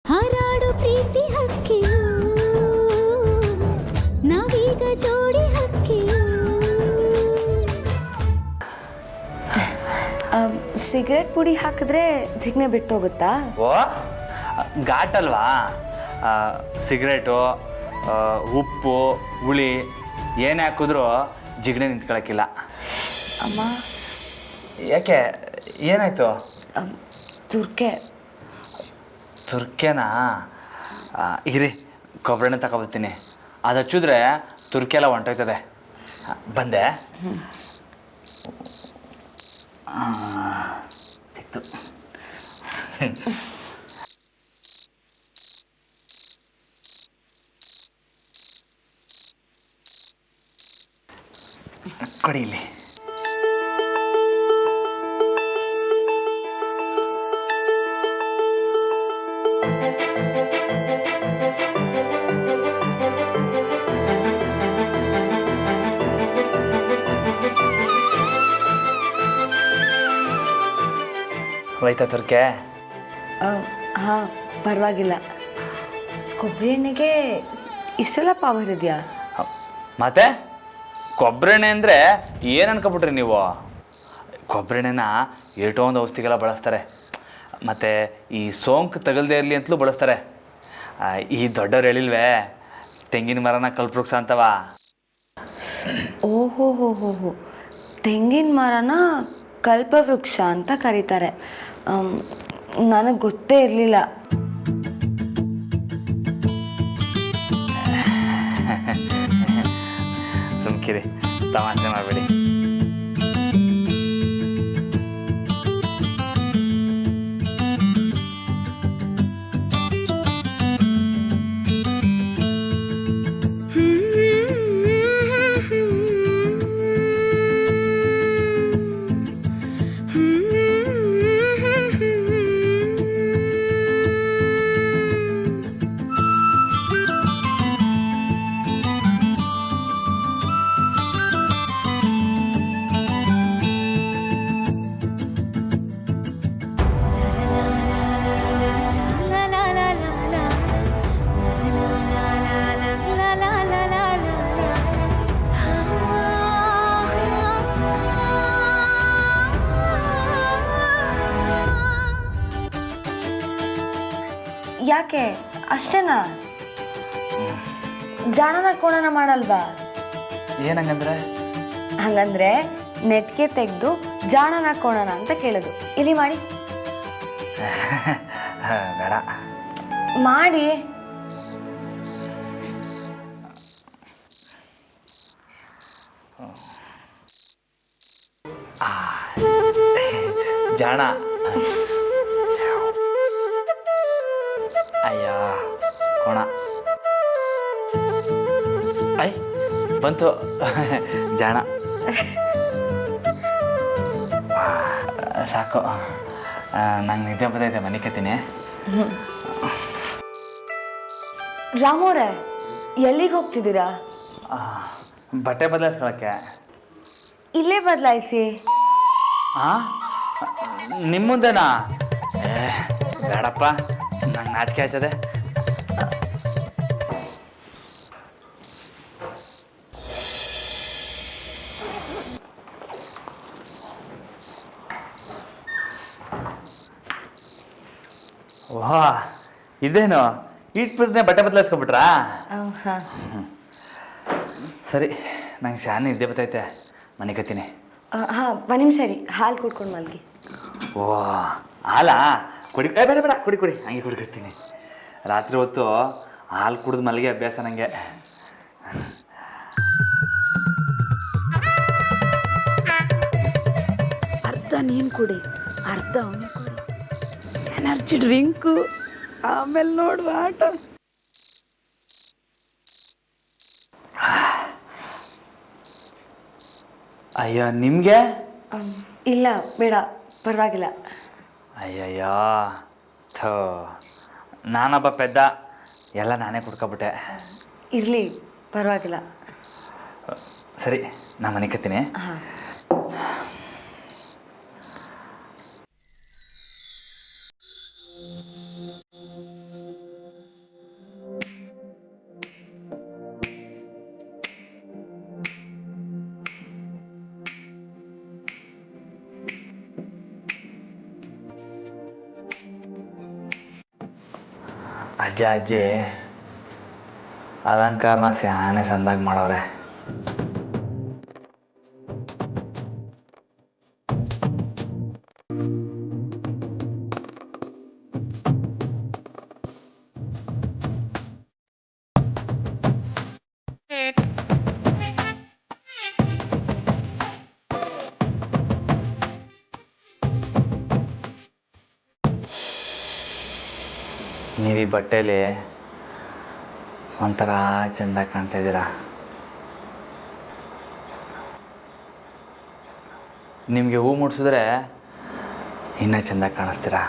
ಹಾರಾಡು ಪ್ರೀತಿ ಹಕ್ಕಿಯು ನಾವೀಗ ಜೋಡಿ ಹಕ್ಕಿಯು. ಸಿಗರೆಟ್ ಪುಡಿ ಹಾಕಿದ್ರೆ ಜಿಗ್ನೆ ಬಿಟ್ಟು ಹೋಗುತ್ತಾ? ಓ ಘಾಟ್ ಅಲ್ವಾ, ಸಿಗರೇಟು ಉಪ್ಪು ಹುಳಿ ಏನೇ ಹಾಕಿದ್ರೂ ಜಿಗಣೆ ನಿಂತ್ಕೊಳ್ಳೋಕ್ಕಿಲ್ಲ. ಅಮ್ಮ ಯಾಕೆ ಏನಾಯಿತು? ತುರ್ಕೆ ತುರ್ಕೆನಾ? ಇರಿ ಕೊಬ್ಬರಿನ ತಗೊಬರ್ತೀನಿ, ಅದು ಹಚ್ಚಿದ್ರೆ ತುರ್ಕೆ ಎಲ್ಲ ಹೊಂಟೋಯ್ತದೆ. ಬಂದೆ ಸಿಕ್ತು. ಕೊಡಿ ಇಲ್ಲಿ. ಹೋಯ್ತಾ ತುರ್ಕೆ? ಹಾಂ ಪರವಾಗಿಲ್ಲ. ಕೊಬ್ಬರಿ ಎಣ್ಣೆಗೆ ಇಷ್ಟೆಲ್ಲ ಪವರ್ ಇದೆಯಾ? ಮತ್ತೆ ಕೊಬ್ಬರಿ ಎಣ್ಣೆ ಅಂದರೆ ಏನು ಅನ್ಕೊಬಿಟ್ರಿ ನೀವು? ಕೊಬ್ಬರಿ ಎಣ್ಣೆನ ಏಟೊಂದು ಔಷಧಿಗೆಲ್ಲ ಬಳಸ್ತಾರೆ, ಮತ್ತು ಈ ಸೋಂಕು ತಗಲ್ದೇ ಇರಲಿ ಅಂತಲೂ ಬಳಸ್ತಾರೆ. ಈ ದೊಡ್ಡವ್ರು ಹೇಳಿಲ್ವೇ ತೆಂಗಿನ ಮರನ ಕಲ್ಪವೃಕ್ಷ ಅಂತವ? ಓಹೋ ಹೋ ಹೋ ಹೋ, ತೆಂಗಿನ ಮರನ ಕಲ್ಪವೃಕ್ಷ ಅಂತ ಕರೀತಾರೆ. ನನಗೆ ಗೊತ್ತೇ ಇರಲಿಲ್ಲ. ಸುಮ್ಕಿರಿ, ತಮಾಷೆ ಮಾಡಬೇಡಿ. ಯಾಕೆ ಅಷ್ಟೇನಾ? ಜಾಣನ ಕೋಣನ ಮಾಡಲ್ವಾ? ಏನಂಗಂದ್ರೆ? ಹಂಗಂದ್ರೆ ನೆಟ್ಗೆ ತೆಗೆದು ಜಾಣನ ಕೋಣನ ಅಂತ ಕೇಳೋದು. ಇಲ್ಲಿ ಮಾಡಿ. ಬೇಡ ಮಾಡಿ. ಜಾಣ. ಅಯ್ಯ ಕೋಣ. ಐ ಬಂತು ಜಾಣ. ಸಾಕು, ನಂಗೆ ನಿದ್ದೆ ಬರ್ತೈತೆ, ಮನೆ ಕತ್ತೀನಿ. ರಾಮೋರೆ, ಎಲ್ಲಿಗೆ ಹೋಗ್ತಿದ್ದೀರಾ? ಬಟ್ಟೆ ಬದಲಾಯಿಸ್ಕೊಳಕ್ಕೆ. ಇಲ್ಲೇ ಬದಲಾಯಿಸಿ. ಹಾಂ, ನಿಮ್ಮ ಮುಂದೆನಾ? ಬೇಡಪ್ಪ, ನಂಗೆ ನಾಚಿಕೆ ಆಯ್ತದೆ. ಓಹ್, ಇದೇನು ಇಟ್ಬಿಡ್ತೇನೆ ಬಟ್ಟೆ ಬದಲಾಯಿಸ್ಕೊಬಿಟ್ರಾ? ಸರಿ, ನಂಗೆ ಶಾನೆ ನಿದ್ದೆ ಬರ್ತೈತೆ, ಮನೆ ಕತ್ತೀನಿ. ಹಾಂ, ಒಂದು ನಿಮಿಷ ರೀ, ಹಾಲು ಕುಡ್ಕೊಂಡು ಮಲ್ಗಿ. ಓ ಹಾಲಾ? ಕುಡಿ. ಬೇಡ ಬೇಡ, ಕುಡಿ ಕುಡಿ, ಹಂಗೆ ಕುಡಿಕತ್ತೀನಿ. ರಾತ್ರಿ ಹೊತ್ತು ಹಾಲು ಕುಡಿದು ಮಲಗಿ ಅಭ್ಯಾಸ ನನಗೆ. ಅರ್ಧ ನೀನು ಕುಡಿ, ಅರ್ಧ ಅವನೇ ಕೊಡು. ಎನರ್ಜಿ ಡ್ರಿಂಕು, ಆಮೇಲೆ ನೋಡುವ ಆಟ. ಅಯ್ಯೋ, ನಿಮಗೆ? ಇಲ್ಲ ಬೇಡ, ಪರವಾಗಿಲ್ಲ. ಅಯ್ಯಯ್ಯೋ, ಥೋ, ನಾನೊಬ್ಬ ಪೆದ್ದ, ಎಲ್ಲ ನಾನೇ ಕುಡ್ಕೊಬಿಟ್ಟೆ. ಇರಲಿ, ಪರವಾಗಿಲ್ಲ. ಸರಿ, ನಾ ಮನೆ ಕತ್ತೀನಿ. ಹಾಂ. ಅಜ್ಜ ಅಜ್ಜಿ ಅಲಂಕಾರನ ಸ್ಯಾನೆ ಸಂದಾಗಿ ಮಾಡವ್ರೆ. ನೀವು ಈ ಬಟ್ಟೆಯಲ್ಲಿ ಒಂಥರ ಚೆಂದ ಕಾಣ್ತಾ ಇದ್ದೀರಾ. ನಿಮಗೆ ಹೂ ಮುಡ್ಸಿದ್ರೆ ಇನ್ನೂ ಚೆಂದ ಕಾಣಿಸ್ತೀರಾ.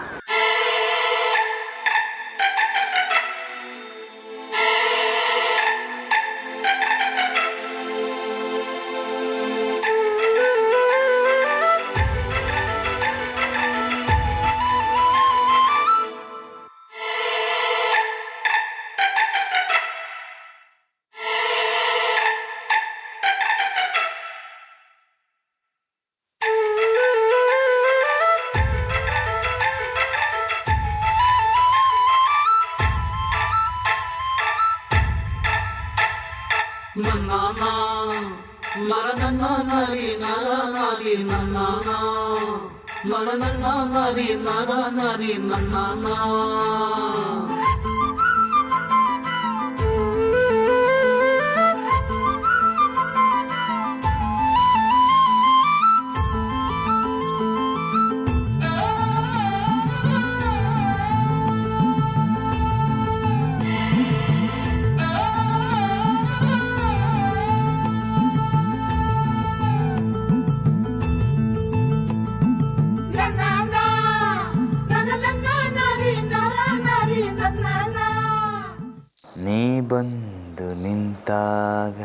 ನೀ ಬಂದು ನಿಂತಾಗ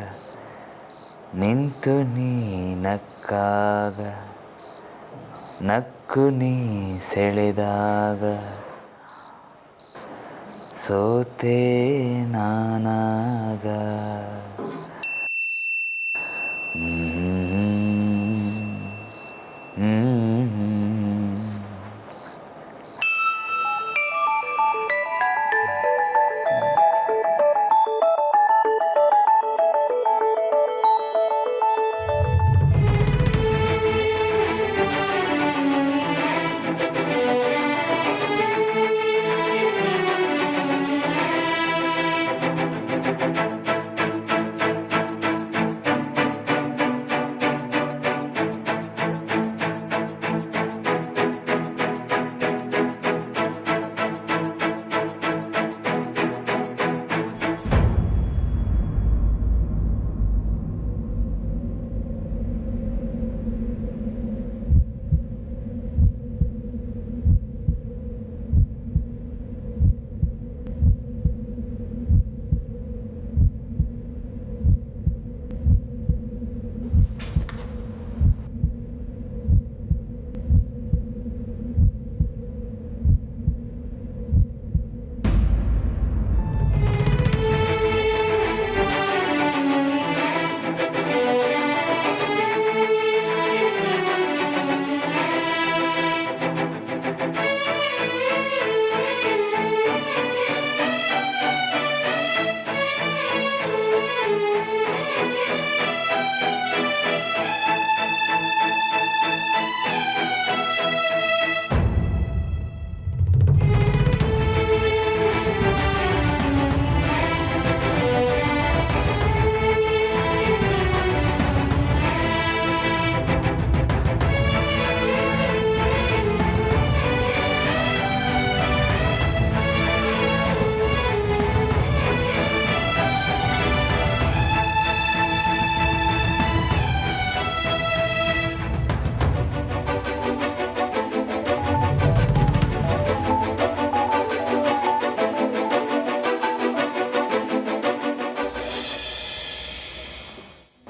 ನಿಂತು ನೀ ನಕ್ಕಾಗ ನಕ್ಕು ನೀ ಸೆಳೆದಾಗ ಸೋತೆ ನಾನಾಗ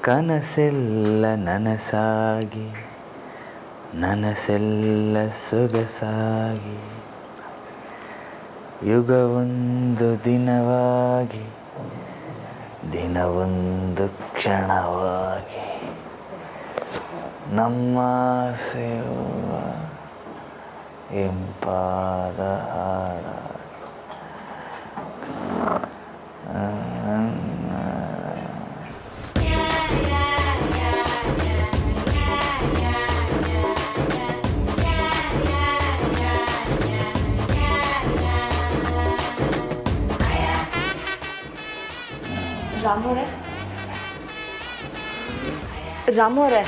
ಕನಸೆಲ್ಲ ನನಸಾಗಿ ನನಸೆಲ್ಲ ಸೊಗಸಾಗಿ ಯುಗವೊಂದು ದಿನವಾಗಿ ದಿನವೊಂದು ಕ್ಷಣವಾಗಿ ನಮ್ಮ ಸೇವ ಇಂಪಾದ ಹಾಡ ರಾಮೋರೆ ರಾಮೋರೆ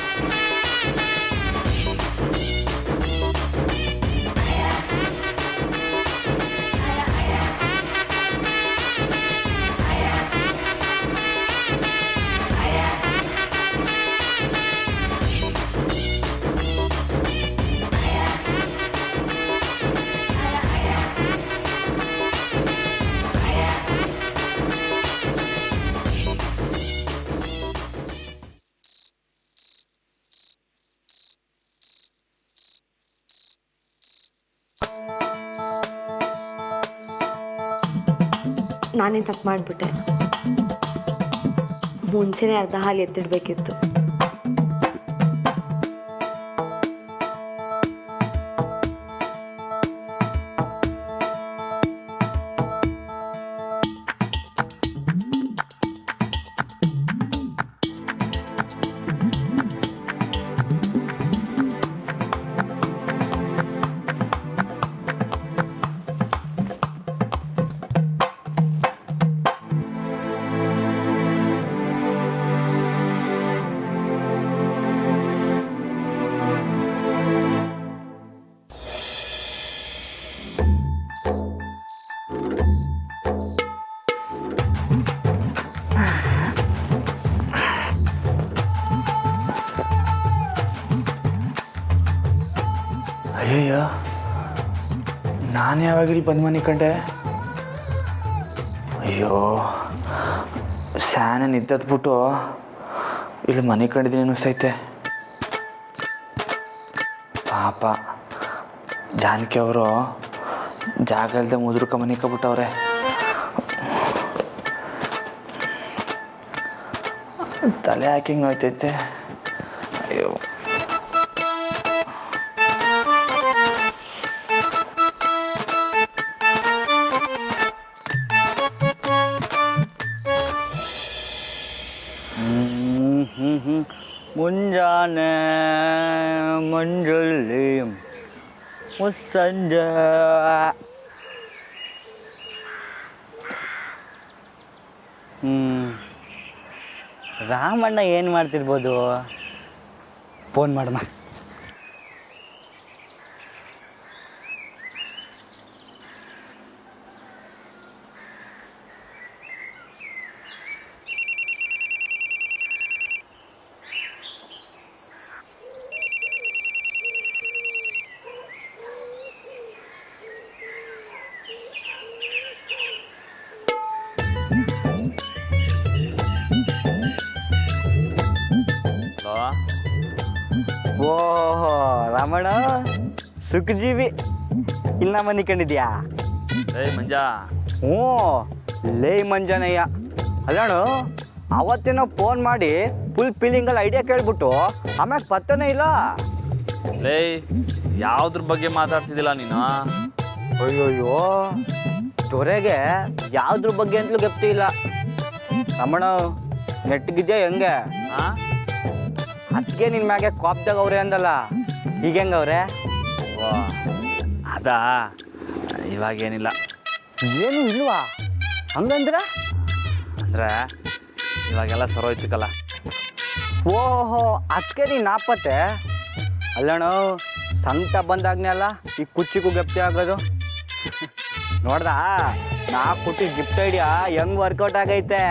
ನಾನೇ ತಪ್ಪು ಮಾಡಿಬಿಟ್ಟೆ. ಮುಂಚೆನೇ ಅರ್ಧ ಹಾಲು ಎತ್ತಿಡ್ಬೇಕಿತ್ತು. ಅಯ್ಯಯ್ಯೋ, ನಾನು ಯಾವಾಗ ಇಲ್ಲಿ ಬಂದು ಮನೆ ಕಂಡೆ? ಅಯ್ಯೋ, ಸ್ಯಾನ ನಿದ್ದದ್ಬಿಟ್ಟು ಇಲ್ಲಿ ಮನೆ ಕಂಡಿದ್ದೀನಿ ಅನ್ನಿಸ್ತೈತೆ. ಪಾಪ ಜಾನಕಿ ಅವರು ಜಾಗ ಇಲ್ಲದೆ ಮುದುರ್ಕ ಮನೆ ಕಬಿಟ್ಟವ್ರೆ. ತಲೆ ಹಾಕಿಂಗ್ ನೋಯ್ತೈತೆ. ಅಯ್ಯೋ, ಮುಂಜಾನೆ ಮಂಜಲ್ಲಿ ಮುಸ್ಸಂಜೆ. ರಾಮಣ್ಣ ಏನು ಮಾಡ್ತಿರ್ಬೋದು? ಫೋನ್ ಮಾಡಮ್ಮ. ಓಹೋ ರಾಮಣ್ಣ, ಸುಖಜೀವಿ ಇನ್ನ ಮನೆ ಕಂಡಿದ್ಯಾ? ಏಯ್ ಮಂಜಾ. ಹ್ಞೂ, ಲೇ ಮಂಜನಯ್ಯ. ಅಲ್ಲಣ್ಣ, ಅವತ್ತೇನೋ ಫೋನ್ ಮಾಡಿ ಫುಲ್ ಫೀಲಿಂಗಲ್ಲಿ ಐಡಿಯಾ ಕೇಳ್ಬಿಟ್ಟು ಆಮ್ಯಾಗ ಪತ್ತನೇ ಇಲ್ಲ. ಲೇ, ಯಾವುದ್ರ ಬಗ್ಗೆ ಮಾತಾಡ್ತಿದ್ದಿಲ್ಲ ನೀನು? ಅಯ್ಯೋಯ್ಯೋ, ದೊರೆಗೆ ಯಾವುದ್ರ ಬಗ್ಗೆ ಅಂತಲೂ ಗೊತ್ತೇ ಇಲ್ಲ. ರಮಣ, ನೆಟ್ಟಿಗಿದ್ಯಾ ಹೆಂಗೆ? ಹಾಂ, ಅದಕ್ಕೆ ನಿನ್ನ ಮ್ಯಾಗೆ ಕಾಪ್ದಾಗ ಅವ್ರೆ ಅಂದಲ್ಲ, ಈಗ ಹೆಂಗವ್ರೆ? ಓ ಅದಾ, ಇವಾಗೇನಿಲ್ಲ. ಏನೂ ಇಲ್ವಾ? ಹಂಗಂದ್ರೆ ಅಂದರೆ ಇವಾಗೆಲ್ಲ ಸರೋಯ್ತಿಕಲ್ಲ. ಓಹೋ, ಅದಕ್ಕೆ ನೀನು ನಾಪತ್ತೆ. ಅಲ್ಲಣ್ಣ, ಸಂತ ಬಂದಾಗ್ನೇ ಅಲ್ಲ ಈ ಕುಚ್ಚಿಗೂ ಗೆಪ್ತಿ ಆಗೋದು. ನೋಡ್ದಾ, ನಾ ಕೊಟ್ಟಿದ್ದ ಗಿಫ್ಟ್ ಐಡಿಯಾ ಹೆಂಗ್ ವರ್ಕೌಟ್ ಆಗೈತೆ.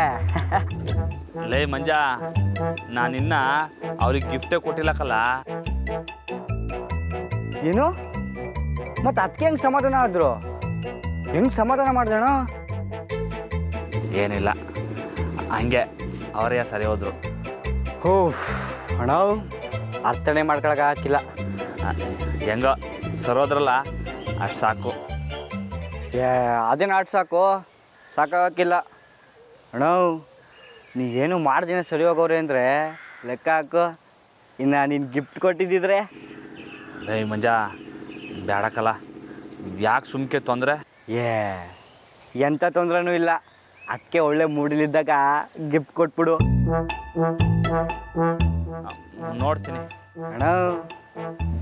ಲೇ ಮಂಜಾ, ನಾನಿನ್ನ ಅವ್ರಿಗೆ ಗಿಫ್ಟೇ ಕೊಟ್ಟಿಲ್ಲಕಲ್ಲ. ಏನು? ಮತ್ತು ಅದಕ್ಕೆ ಹೆಂಗೆ ಸಮಾಧಾನ ಆದ್ರು? ಹೆಂಗೆ ಸಮಾಧಾನ ಮಾಡ್ದಣ? ಏನಿಲ್ಲ, ಹಂಗೆ ಅವರೇ ಸರಿ ಹೋದ್ರು. ಹೋ ಅಣ್ಣ, ಅರ್ಥನೇ ಮಾಡ್ಕೊಳಕ್ಕಾಗಿಲ್ಲ. ಹೆಂಗೋ ಸರೋದ್ರಲ್ಲ, ಅಷ್ಟು ಸಾಕು. ಅದೇನು ಆಟ ಸಾಕು, ಸಾಕಾಗಿಲ್ಲ ಅಣ್ಣ. ನೀ ಏನು ಮಾಡ್ದೇನೆ ಸರಿ ಹೋಗೋರೆ ಅಂದರೆ ಲೆಕ್ಕ ಹಾಕು. ಇನ್ನು ನೀನು ಗಿಫ್ಟ್ ಕೊಟ್ಟಿದ್ದಿದ್ರೆ? ಲೇ ಮಂಜಾ, ಬೇಡಕ್ಕಲ್ಲ, ಯಾಕೆ ಸುಮ್ಕೆ ತೊಂದರೆ? ಎಂಥ ತೊಂದ್ರೆನೂ ಇಲ್ಲ. ಅದಕ್ಕೆ ಒಳ್ಳೆ ಮೂಡಿಲಿದ್ದಾಗ ಗಿಫ್ಟ್ ಕೊಟ್ಬಿಡು. ನೋಡ್ತೀನಿ ಅಣ್ಣ.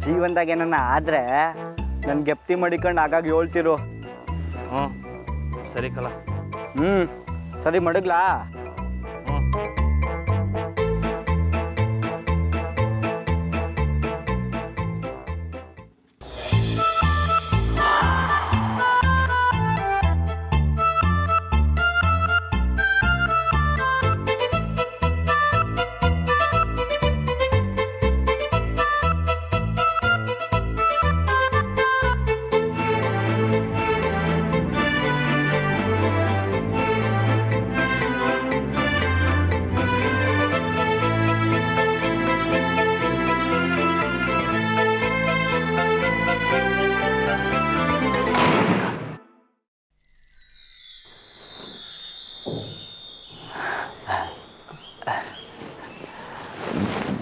ಜೀವನದಾಗ ಏನನ್ನ ಆದರೆ ನನ್ನ ಗೆಪ್ತಿ ಮಡಿಕೊಂಡು ಆಗಾಗ ಹೇಳ್ತಿರು. ಹ್ಞೂ ಸರಿ ಕಲ. ಸರಿ ಮಡಗ್ಲಾ?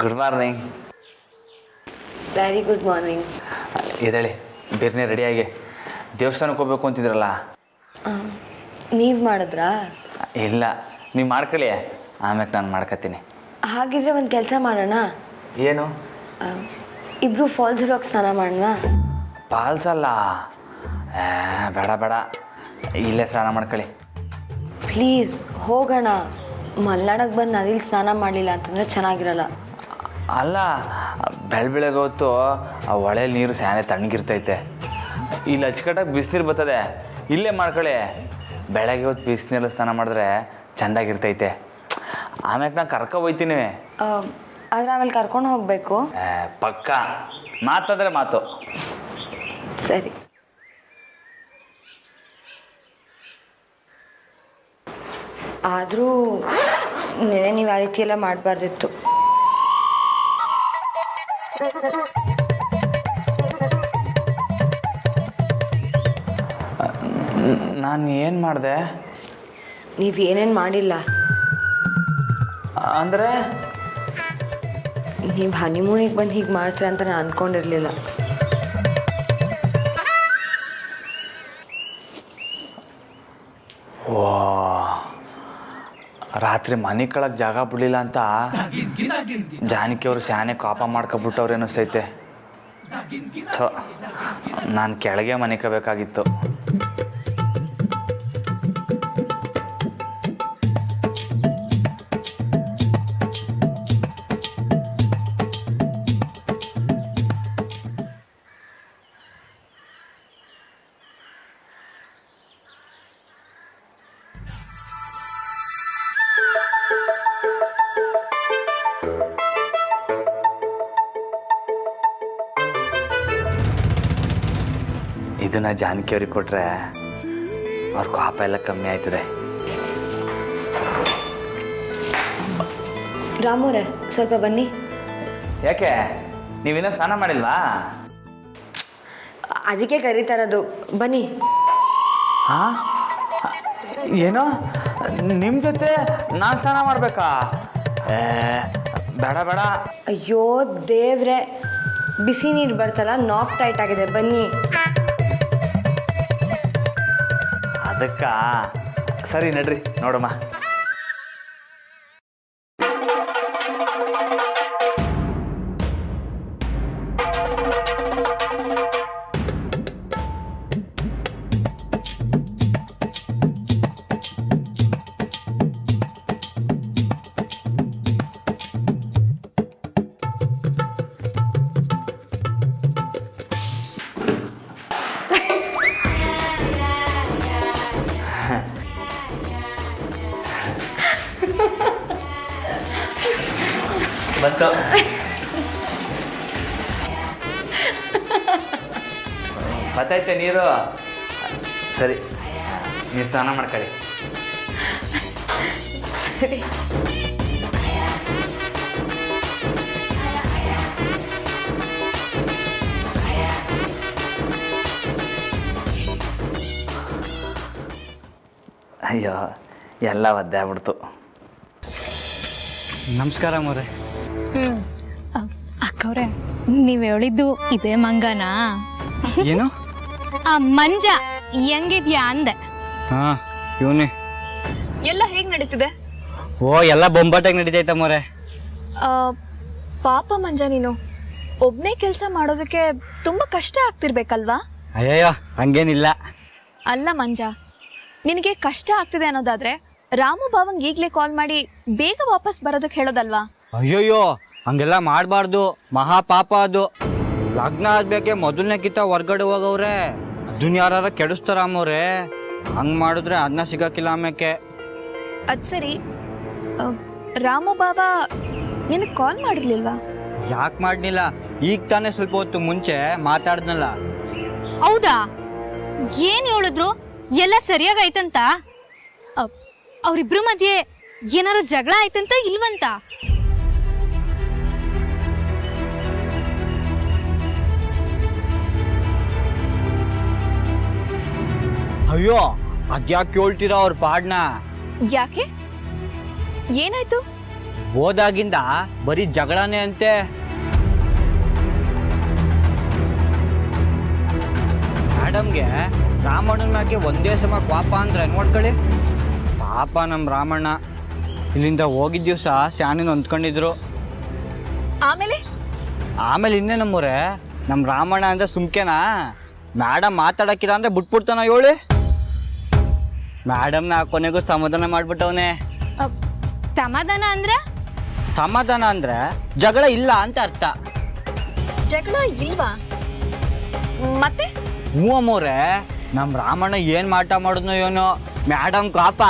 Good morning. Very good morning. ಇದೇಳಿ ಬಿರ್ನಿ ರೆಡಿಯಾಗಿ ದೇವಸ್ಥಾನಕ್ಕೆ ಹೋಗ್ಬೇಕು ಅಂತಿದ್ರಲ್ಲ. ನೀವು ಮಾಡಿದ್ರಾ? ಇಲ್ಲ, ನೀವು ಮಾಡ್ಕೊಳ್ಳಿ, ಆಮ್ಯಾಕೆ ನಾನು ಮಾಡ್ಕೊತೀನಿ. ಹಾಗಿದ್ರೆ ಒಂದು ಕೆಲಸ ಮಾಡೋಣ. ಏನು? ಇಬ್ಬರು ಫಾಲ್ಸಲ್ಲಿ ಹೋಗಿ ಸ್ನಾನ ಮಾಡೋಣ. ಫಾಲ್ಸ್ ಅಲ್ಲ, ಬೇಡ ಬೇಡ, ಇಲ್ಲೇ ಸ್ನಾನ ಮಾಡ್ಕೊಳ್ಳಿ. ಪ್ಲೀಸ್ ಹೋಗೋಣ. ಮಲ್ನಾಡಕ್ಕೆ ಬಂದು ನದಿಲಿ ಸ್ನಾನ ಮಾಡಲಿಲ್ಲ ಅಂತಂದರೆ ಚೆನ್ನಾಗಿರಲ್ಲ. ಅಲ್ಲ, ಬೆಳಗ್ಗೆ ಹೊತ್ತು ಆ ಹೊಳೆಯಲ್ಲಿ ನೀರು ಸ್ಯಾನೆ ತಣ್ಣಗಿರ್ತೈತೆ. ಇಲ್ಲಿ ಅಚ್ಚುಕಟ್ಟಾಗಿ ಬಿಸಿನೀರು ಬರ್ತದೆ, ಇಲ್ಲೇ ಮಾಡ್ಕೊಳ್ಳಿ. ಬೆಳಗ್ಗೆ ಹೊತ್ತು ಬಿಸಿನೀರಲ್ಲಿ ಸ್ನಾನ ಮಾಡಿದ್ರೆ ಚೆಂದಾಗಿರ್ತೈತೆ. ಆಮ್ಯಾಕೆ ನಾನು ಕರ್ಕೊ ಹೋಗ್ತೀನಿ. ಆದರೆ ಆಮೇಲೆ ಕರ್ಕೊಂಡು ಹೋಗಬೇಕು. ಪಕ್ಕ, ಮಾತಾದರೆ ಮಾತು. ಸರಿ. ಆದರೂ ನೆನೆ ನೀವು ಆ ರೀತಿ ಎಲ್ಲ ಮಾಡಬಾರ್ದಿತ್ತು. ನಾನು ಏನು ಮಾಡಿದೆ? ನೀವು ಏನೇನು ಮಾಡಿಲ್ಲ. ಅಂದರೆ ನೀವು ಹನಿಮೂನಿಗೆ ಬಂದು ಹೀಗೆ ಮಾಡ್ತೀರ ಅಂತ ನಾನು ಅಂದ್ಕೊಂಡಿರಲಿಲ್ಲ. ವಾ, ರಾತ್ರಿ ಮನೆ ಕಳಕ್ಕೆ ಜಾಗ ಬಿಡಲಿಲ್ಲ ಅಂತ ಜಾನಕಿ ಅವರು ಸ್ಯಾನೆ ಕಾಪ ಮಾಡ್ಕೊಬಿಟ್ಟವ್ರು ಅನ್ನಿಸ್ತೈತೆ. ಥೋ, ನಾನು ಕೆಳಗೆ ಮನೆ ಕಬೇಕಾಗಿತ್ತು. ಇದನ್ನು ಜಾನಕಿ ಅವ್ರಿಗೆ ಕೊಟ್ಟರೆ ಅವ್ರ ಕೋಪ ಎಲ್ಲ ಕಮ್ಮಿ ಆಯ್ತದೆ. ರಾಮೋರೆ, ಸ್ವಲ್ಪ ಬನ್ನಿ. ಯಾಕೆ, ನೀವಿನ್ನೂ ಸ್ನಾನ ಮಾಡಿಲ್ವಾ? ಅದಕ್ಕೆ ಕರೀತಾ ಇರೋದು, ಬನ್ನಿ. ಹಾಂ, ಏನೋ ನಿಮ್ಮ ಜೊತೆ ನಾನು ಸ್ನಾನ ಮಾಡಬೇಕಾ? ಬೇಡ ಬೇಡ. ಅಯ್ಯೋ ದೇವ್ರೆ, ಬಿಸಿ ನೀರು ಬರ್ತಲ್ಲ, ನಾಪ್ ಟೈಟ್ ಆಗಿದೆ, ಬನ್ನಿ. ಅದಕ್ಕ ಸರಿ ನಡ್ರಿ, ನೋಡಮ್ಮ. ಬಂತು. ಬತ್ತೈತೆ ನೀರು. ಸರಿ, ನೀವು ಸ್ನಾನ ಮಾಡ್ಕೊಳ್ಳಿ. ಸರಿ. ಅಯ್ಯೋ, ಎಲ್ಲ ಒದ್ದೆ ಆಗ್ಬಿಡ್ತು. ನಮಸ್ಕಾರ ಮೋರೆ. ಅಕ್ಕವ್ರೆ, ನೀವು ಹೇಳಿದ್ದು ಇದೇ ಮಂಗನಾ? ಏನು? ಆ ಮಂಜ ಹೆಂಗಿದ್ಯಾ ಅಂದೆ. ಹಾಂ, ಇವನೇ. ಎಲ್ಲ ಹೇಗೆ ನಡೀತಿದೆ? ಓ, ಎಲ್ಲ ಬೊಂಬಾಟಾಗಿ ನಡೀತೈತೆ ಮೋರೆ. ಪಾಪ ಮಂಜ, ನೀನು ಒಬ್ನೇ ಕೆಲಸ ಮಾಡೋದಕ್ಕೆ ತುಂಬಾ ಕಷ್ಟ ಆಗ್ತಿರ್ಬೇಕಲ್ವಾ? ಅಯ್ಯಯ್ಯೋ, ಹಂಗೇನಿಲ್ಲ. ಅಲ್ಲ ಮಂಜ, ನಿನಗೆ ಕಷ್ಟ ಆಗ್ತಿದೆ ಅನ್ನೋದಾದ್ರೆ ರಾಮು ಬಾವಂಗ್ ಈಗಲೇ ಕಾಲ್ ಮಾಡಿ ಬೇಗ ವಾಪಸ್ ಬರೋದಕ್ಕೆ ಹೇಳೋದಲ್ವಾ? ಅಯ್ಯೋಯ್ಯೋ, ಹಂಗೆಲ್ಲ ಮಾಡಬಾರ್ದು, ಮಹಾ ಪಾಪ ಅದು. ಲಗ್ನ ಆದ್ಬೇಕೆ ಮೊದಲನೇ ಕಿತ್ತ ಹೊರ್ಗಡೆ ಹೋಗವ್ರೆ, ಅದನ್ನ ಯಾರ ಕೆಡಿಸ್ತಾರ ಅಮ್ಮವ್ರೆ. ಹಂಗೆ ಮಾಡಿದ್ರೆ ಅದನ್ನ ಸಿಗಕ್ಕಿಲ್ಲ ಆಮೇಲೆ. ಅದ್ ಸರಿ, ರಾಮು ಬಾವ ನಿನಗೆ ಕಾಲ್ ಮಾಡಿರ್ಲಿಲ್ವಾ? ಯಾಕೆ ಮಾಡಲಿಲ್ಲ? ಈಗ ತಾನೇ ಸ್ವಲ್ಪ ಹೊತ್ತು ಮುಂಚೆ ಮಾತಾಡ್ದಲ್ಲ. ಹೌದಾ? ಏನ್ ಹೇಳಿದ್ರು? ಎಲ್ಲ ಸರಿಯಾಗೈತಂತ? ಅವ್ರಿಬ್ರು ಮಧ್ಯೆ ಏನಾರು ಜಗಳ ಆಯ್ತಂತ ಇಲ್ವಂತ? ಅಯ್ಯೋ, ಅದ್ಯಾಕೆ ಕೇಳ್ತೀರಾ ಅವ್ರ ಪಾಡ್ನ? ಯಾಕೆ? ಏನಾಯ್ತು? ಹೋದಾಗಿಂದ ಬರೀ ಜಗಳನೇ ಅಂತೆ. ಮೇಡಮ್ಗೆ ರಾಮಣ್ಣನ ಮ್ಯಾಗೆ ಒಂದೇ ಸಮ ಕೋಪ ಅಂದ್ರೆ ನೋಡ್ಕೊಳ್ಳಿ. ಪಾಪ ನಮ್ಮ ರಾಮಣ್ಣ ಇಲ್ಲಿಂದ ಹೋಗಿದ್ದ ದಿವಸ ಶಾಣಿನ ಹೊಂದ್ಕೊಂಡಿದ್ರು. ಆಮೇಲೆ ಇನ್ನೇ ನಮ್ಮೂರೇ ನಮ್ಮ ರಾಮಣ್ಣ ಅಂದ್ರೆ ಸುಮ್ಕೆನಾ ಮೇಡಮ್ ಮಾತಾಡಕ್ಕಿಲ್ಲ ಅಂದ್ರೆ ಬಿಟ್ಬಿಡ್ತಾನ ಹೇಳಿ. ಮೇಡಮ್ನ ಕೊನೆಗೂ ಸಮಾಧಾನ ಮಾಡ್ಬಿಟ್ಟವನೇ. ಸಮಾಧಾನ ಅಂದ್ರೆ ಜಗಳ ಇಲ್ಲ ಅಂತ ಅರ್ಥ. ಜಗಳ ಇಲ್ವಾ? ಮತ್ತೆ ಹ್ಞೂ ಅಮ್ಮವ್ರೆ, ನಮ್ಮ ರಾಮಣ್ಣ ಏನು ಮಾಟ ಮಾಡಿದ್ನೋ ಏನೋ ಮೇಡಮ್ ಕಾಪ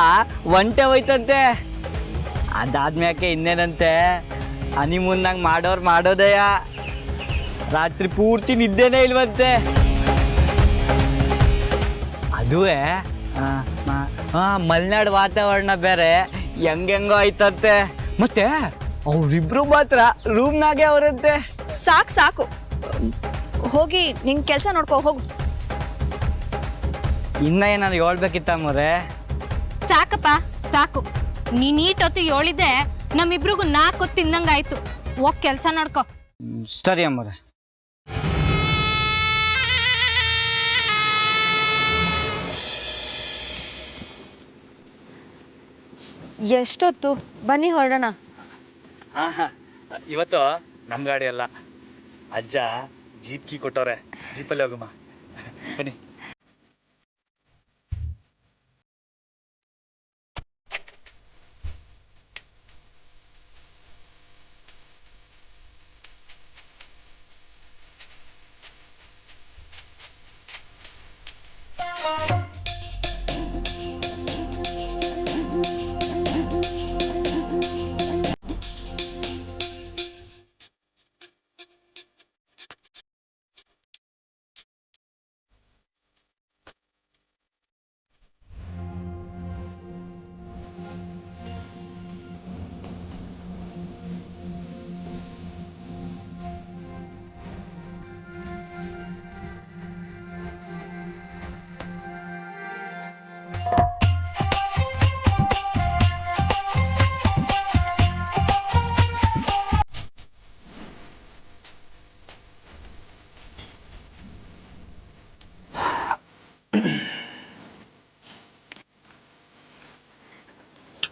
ಒಂಟೆ ಹೋಯ್ತಂತೆ. ಅದಾದ್ಮ್ಯಾಕೆ ಇನ್ನೇನಂತೆ ಹನಿಮೂನ್ನಾಗ ಮಾಡೋದಯ್ಯ. ರಾತ್ರಿ ಪೂರ್ತಿ ನಿದ್ದೆನೇ ಇಲ್ವಂತೆ. ಅದುವೇ ಮಲೆನಾಡು ವಾತಾವರಣ ಬೇರೆ ಹೆಂಗೆಂಗೋ ಆಯ್ತಂತೆ. ಮತ್ತೆ ಅವ್ರಿಬ್ರು ಮಾತ್ರ ರೂಮ್ನಾಗೆ ಅವರಂತೆ. ಸಾಕು ಹೋಗಿ ನಿನ್ ಕೆಲಸ ನೋಡ್ಕೋ ಹೋಗು. ಇನ್ನ ಏನಾದ್ರು ಹೇಳ್ಬೇಕಿತ್ತಮ್ಮವ್ರೆ? ಸಾಕು ನೀನ್ ಈಟೊತ್ತು ಹೇಳಿದ್ದೆ ನಮ್ಮಿಬ್ರಿಗೂ 4 ಹೊತ್ತು ತಿಂದಂಗಾಯ್ತು. ಹೋಗ್ ಕೆಲ್ಸ ನೋಡ್ಕೊ. ಸರಿ ಅಮ್ಮವ್ರೆ. ಎಷ್ಟೊತ್ತು? ಬನ್ನಿ ಹೊರಡೋಣ. ಇವತ್ತು ನಮ್ಮ ಗಾಡಿ ಅಲ್ಲ, ಅಜ್ಜ ಜೀಪ್ ಕೀ ಕೊಟ್ಟವ್ರೆ. ಜೀಪಲ್ಲಿ ಹೋಗಮ್ಮ, ಬನ್ನಿ.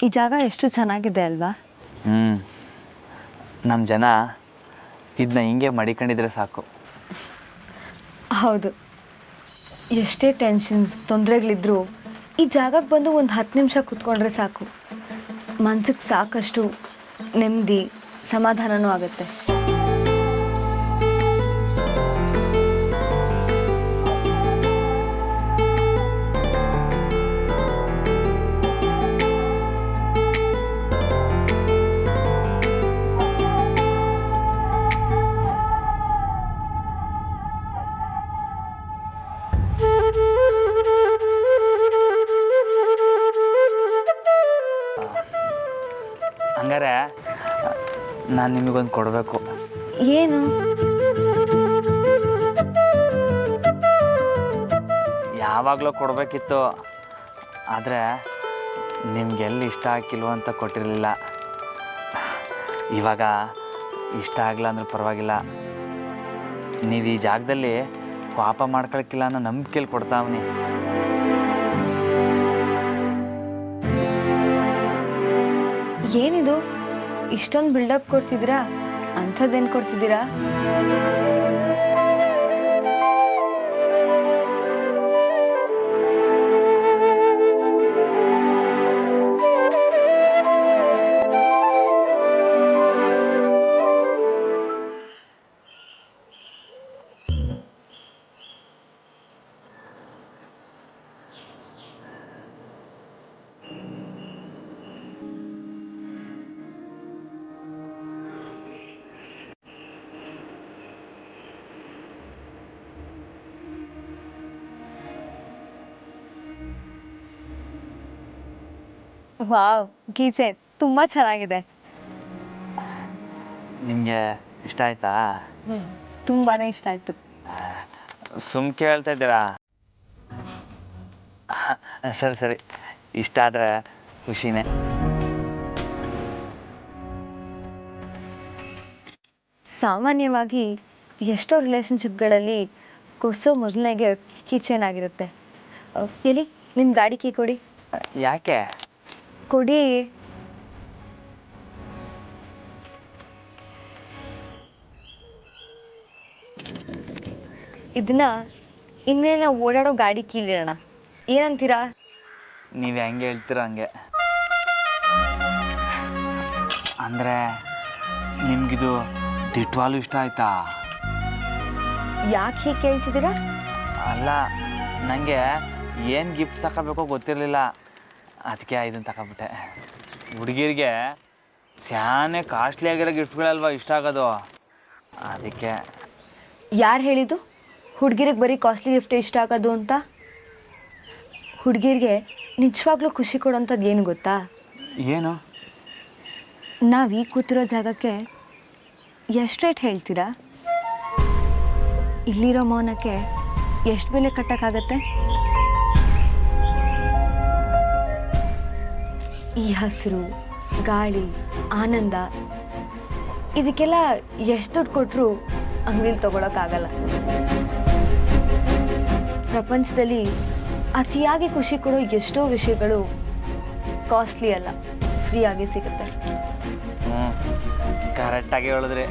ಈ ಜಾಗ ಎಷ್ಟು ಚೆನ್ನಾಗಿದೆ ಅಲ್ವಾ? ನಮ್ಮ ಜನ ಇದನ್ನ ಹಿಂಗೆ ಮಡಿಕೊಂಡಿದ್ರೆ ಸಾಕು. ಹೌದು, ಎಷ್ಟೇ ಟೆನ್ಷನ್ಸ್ ತೊಂದರೆಗಳಿದ್ರೂ ಈ ಜಾಗಕ್ಕೆ ಬಂದು ಒಂದು 10 ನಿಮಿಷ ಕೂತ್ಕೊಂಡ್ರೆ ಸಾಕು. ಮನ್ಸಿಗೆ ಸಾಕಷ್ಟು ನೆಮ್ಮದಿ ಸಮಾಧಾನನೂ ಆಗುತ್ತೆ. ಹಂಗಾರೆ ನಾನು ನಿಮಗೊಂದು ಕೊಡಬೇಕು. ಏನು? ಯಾವಾಗಲೂ ಕೊಡಬೇಕಿತ್ತು, ಆದರೆ ನಿಮ್ಗೆಲ್ಲಿ ಇಷ್ಟ ಆಗಿಲ್ವೋ ಅಂತ ಕೊಟ್ಟಿರಲಿಲ್ಲ. ಇವಾಗ ಇಷ್ಟ ಆಗಲ್ಲ ಅಂದ್ರೆ ಪರವಾಗಿಲ್ಲ. ನೀವು ಈ ಜಾಗದಲ್ಲಿ ಪಾಪ ಮಾಡ್ಕೊಳಕ್ಕಿಲ್ಲ ಅನ್ನೋ ನಂಬಿಕೆಯಲ್ಲಿ ಕೊಡ್ತಾವನಿ. ಏನಿದು ಇಷ್ಟೊಂದು ಬಿಲ್ಡಪ್ ಕೊಡ್ತಿದ್ದೀರಾ? ಅಂಥದ್ದೇನು ಕೊಡ್ತಿದ್ದೀರಾ? ವಾವ್, ಗೀಚೆ ತುಂಬ ಚೆನ್ನಾಗಿದೆ. ನಿಮಗೆ ಇಷ್ಟ ಆಯ್ತಾ? ತುಂಬಾ ಇಷ್ಟ ಆಯಿತು. ಸುಮ್ಕೆ ಹೇಳ್ತಾ ಇದ್ದೀರಾ? ಸರಿ, ಇಷ್ಟ ಆದರೆ ಖುಷಿನೇ. ಸಾಮಾನ್ಯವಾಗಿ ಎಷ್ಟೋ ರಿಲೇಷನ್ಶಿಪ್ಗಳಲ್ಲಿ ಕೊಡಿಸೋ ಮೊದಲನೇ ಗಿಫ್ಟ್ ಕಿಚನ್ ಆಗಿರುತ್ತೆ. ಎಲ್ಲಿ ನಿಮ್ಮ ಗಾಡಿ ಕೀ ಕೊಡಿ. ಯಾಕೆ? ಕೊಡಿ. ಇದನ್ನ ಇನ್ಮೇಲೆ ನಾವು ಓಡಾಡೋ ಗಾಡಿ ಕೀಲಿಡೋಣ, ಏನಂತೀರಾ? ನೀವು ಹೆಂಗೆ ಹೇಳ್ತೀರ ಹಂಗೆ. ಅಂದರೆ ನಿಮಗಿದು ದಿಟ್ವಾಲು ಇಷ್ಟ ಆಯ್ತಾ? ಯಾಕೆ ಹೀಗೆ ಕೇಳ್ತಿದ್ದೀರಾ? ಅಲ್ಲ, ನನಗೆ ಏನು ಗಿಫ್ಟ್ ತಗೋಬೇಕೋ ಗೊತ್ತಿರಲಿಲ್ಲ, ಅದಕ್ಕೆ ಇದನ್ನು ತಗೊಬಿಟ್ಟೆ. ಹುಡುಗಿರಿಗೆ ಸ್ಯಾನೆ ಕಾಸ್ಟ್ಲಿ ಆಗಿರೋ ಗಿಫ್ಟ್ಗಳಲ್ವ ಇಷ್ಟ ಆಗೋದು, ಅದಕ್ಕೆ. ಯಾರು ಹೇಳಿದ್ದು ಹುಡುಗಿರಿಗೆ ಬರೀ ಕಾಸ್ಟ್ಲಿ ಗಿಫ್ಟ್ ಇಷ್ಟ ಆಗೋದು ಅಂತ? ಹುಡುಗಿರಿಗೆ ನಿಜವಾಗ್ಲೂ ಖುಷಿ ಕೊಡೋಂಥದ್ದು ಏನು ಗೊತ್ತಾ? ಏನು? ನಾವು ಈ ಕೂತಿರೋ ಜಾಗಕ್ಕೆ ಎಷ್ಟು ರೇಟ್ ಹೇಳ್ತೀರಾ? ಇಲ್ಲಿರೋ ಮೌನಕ್ಕೆ ಎಷ್ಟು ಬೆಲೆ ಕಟ್ಟೋಕ್ಕಾಗತ್ತೆ? ಈ ಹಸಿರು, ಗಾಳಿ, ಆನಂದ ಇದಕ್ಕೆಲ್ಲ ಎಷ್ಟು ದುಡ್ಡು ಕೊಟ್ಟರು ಅಂಗಡಿಲಿ ತೊಗೊಳಕ್ಕಾಗಲ್ಲ. ಪ್ರಪಂಚದಲ್ಲಿ ಅತಿಯಾಗಿ ಖುಷಿ ಕೊಡೋ ಎಷ್ಟೋ ವಿಷಯಗಳು ಕಾಸ್ಟ್ಲಿ ಅಲ್ಲ, ಫ್ರೀಯಾಗಿ ಸಿಗುತ್ತೆ. ಕರೆಕ್ಟಾಗಿ ಹೇಳಿದ್ರಿ.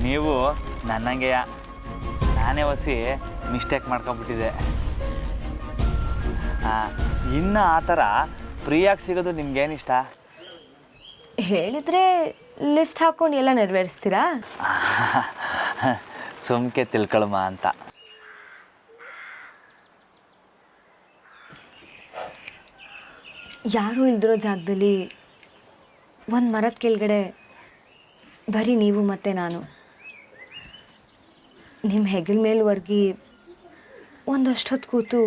ನೀವು ನನ್ನಂಗೆಯ, ನಾನೇ ಹೊಸಿ ಮಿಸ್ಟೇಕ್ ಮಾಡ್ಕೊಂಬಿಟ್ಟಿದ್ದೆ. ಇನ್ನು ಆ ಥರ ಫ್ರೀಯಾಗಿ ಸಿಗೋದು ನಿಮ್ಗೇನಿಷ್ಟ? ಹೇಳಿದರೆ ಲಿಸ್ಟ್ ಹಾಕ್ಕೊಂಡು ಎಲ್ಲ ನೆರವೇರಿಸ್ತೀರಾ? ಸುಮ್ಕೆ ತಿಳ್ಕೊಳಮ್ಮ ಅಂತ. ಯಾರೂ ಇಲ್ದಿರೋ ಜಾಗದಲ್ಲಿ ಒಂದು ಮರದ ಕೆಳಗಡೆ ಬರೀ ನೀವು ಮತ್ತು ನಾನು, ನಿಮ್ಮ ಹೆಗಲ ಮೇಲೆ ವರ್ಗಿ ಒಂದಷ್ಟೊತ್ತು ಕೂತು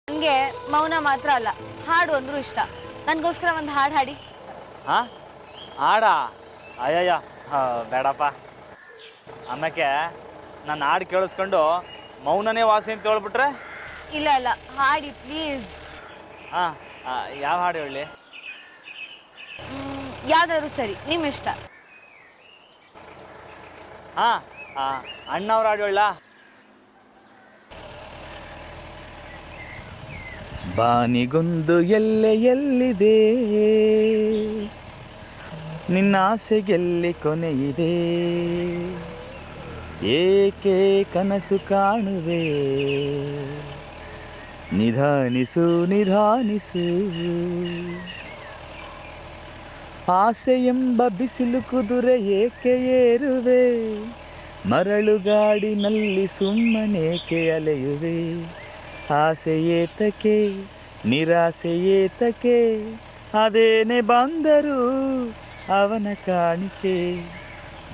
ನನಗೆ ಮೌನ ಮಾತ್ರ ಅಲ್ಲ, ಹಾಡು ಅಂದರೂ ಇಷ್ಟ. ನನಗೋಸ್ಕರ ಒಂದು ಹಾಡು ಹಾಡಿ. ಹಾಂ, ಹಾಡಾ? ಅಯ್ಯಯ್ಯ, ಬೇಡಪ್ಪ. ಆಮೇಲೆ ನಾನು ಹಾಡು ಕೇಳಿಸ್ಕೊಂಡು ಮೌನನೇ ವಾಸಿ ಅಂತ ಹೇಳ್ಬಿಟ್ರೆ? ಇಲ್ಲ ಇಲ್ಲ, ಹಾಡಿ ಪ್ಲೀಸ್. ಹಾಂ, ಯಾವ ಹಾಡು ಹೇಳಿ? ಯಾವ್ದಾದ್ರು ಸರಿ, ನಿಮ್ಮ ಇಷ್ಟ. ಹಾಂ, ಅಣ್ಣವ್ರ ಹಾಡು ಹೇಳ. ಬಾನಿಗೊಂದು ಎಲ್ಲೆಯಲ್ಲಿದೆ, ನಿನ್ನ ಆಸೆಗೆಲ್ಲಿ ಕೊನೆಯಿದೆ, ಏಕೆ ಕನಸು ಕಾಣುವೆ, ನಿಧಾನಿಸು ನಿಧಾನಿಸು, ಆಸೆ ಎಂಬ ಬಿಸಿಲು ಕುದುರೆ ಏಕೆ ಏರುವೆ, ಮರಳುಗಾಡಿನಲ್ಲಿ ಸುಮ್ಮನೇಕೆ ಅಲೆಯುವೆ, ಆಸೆ ಏತಕ್ಕೆ ನಿರಾಸೆ ಏತಕ್ಕೆ, ಅದೇನೆ ಬಂದರೂ ಅವನ ಕಾಣಿಕೆ,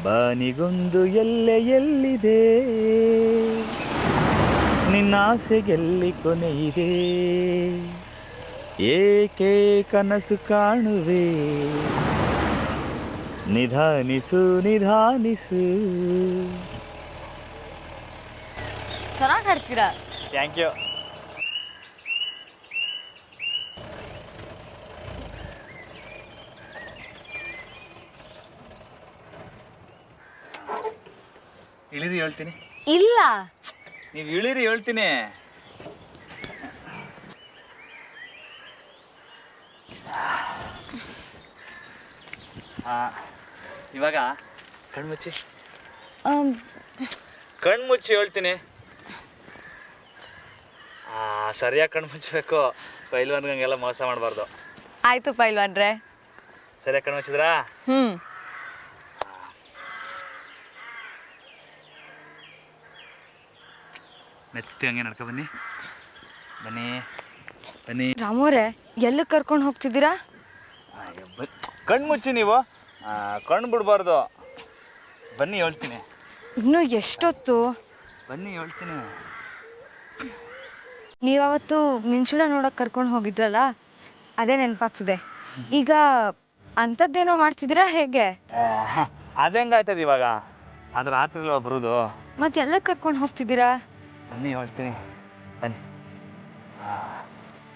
ಬಾನಿಗೊಂದು ಎಲ್ಲೆಯಲ್ಲಿದೆ, ನಿನ್ನ ಆಸೆಗೆಲ್ಲಿ ಕೊನೆಯಿದೆ, ಏಕೆ ಕನಸು ಕಾಣುವೆ, ನಿಧಾನಿಸು ನಿಧಾನಿಸು. ಚೆನ್ನಾಗಿ ಹಾಡ್ತೀರಾ. Thank you. ಇಳಿರಿ ಹೇಳ್ತೀನಿ. ಇಲ್ಲ, ನೀವು ಇಳಿರಿ ಹೇಳ್ತೀನಿ. ಇವಾಗ ಕಣ್ಮುಚ್ಚಿ ಕಣ್ಮುಚ್ಚಿ ಹೇಳ್ತೀನಿ. ಸರಿಯಾಗಿ ಕಣ್ಮುಚ್ಚಬೇಕು, ಪೈಲ್ವಾನ್ಗೆ ಹಂಗೆಲ್ಲ ಮೋಸ ಮಾಡಬಾರ್ದು. ಆಯಿತು ಪೈಲ್ವಾನ್ರೆ. ಸರಿಯಾಗಿ ಕಣ್ಮುಚ್ಚಿದ್ರಾ? ಮೆತ್ತಿ ಹಂಗೆ ನಡ್ಕೊ ಬನ್ನಿ ಬನ್ನಿ ಬನ್ನಿ. ರಾಮೋರೆ ಎಲ್ಲಿ ಕರ್ಕೊಂಡು ಹೋಗ್ತಿದ್ದೀರಾ? ಕಣ್ಣು ಮುಚ್ಚಿ ನೀವು, ಕಣ್ಣು ಬಿಡಬಾರ್ದು. ಬನ್ನಿ ಹೇಳ್ತೀನಿ. ಇನ್ನೂ ಎಷ್ಟೊತ್ತು? ಬನ್ನಿ ಹೇಳ್ತೀನಿ. ನೀವವತ್ತು ಮಿಂಚುಳ ನೋಡೋಕೆ ಕರ್ಕೊಂಡು ಹೋಗಿದ್ರಲ್ಲ, ಅದೇ ನೆನಪಾಗ್ತಿದೆ. ಈಗ ಅಂಥದ್ದೇನೋ ಮಾಡ್ತಿದ್ದೀರಾ ಹೇಗೆ? ಅದೆಂಗಾಯ್ತದ ಇವಾಗ? ಅದು ರಾತ್ರಿ ಬರೋದು. ಮತ್ತೆ ಎಲ್ಲ ಕರ್ಕೊಂಡು ಹೋಗ್ತಿದ್ದೀರಾ? ಬನ್ನಿ ಹೇಳ್ತೀನಿ. ಬನ್ನಿ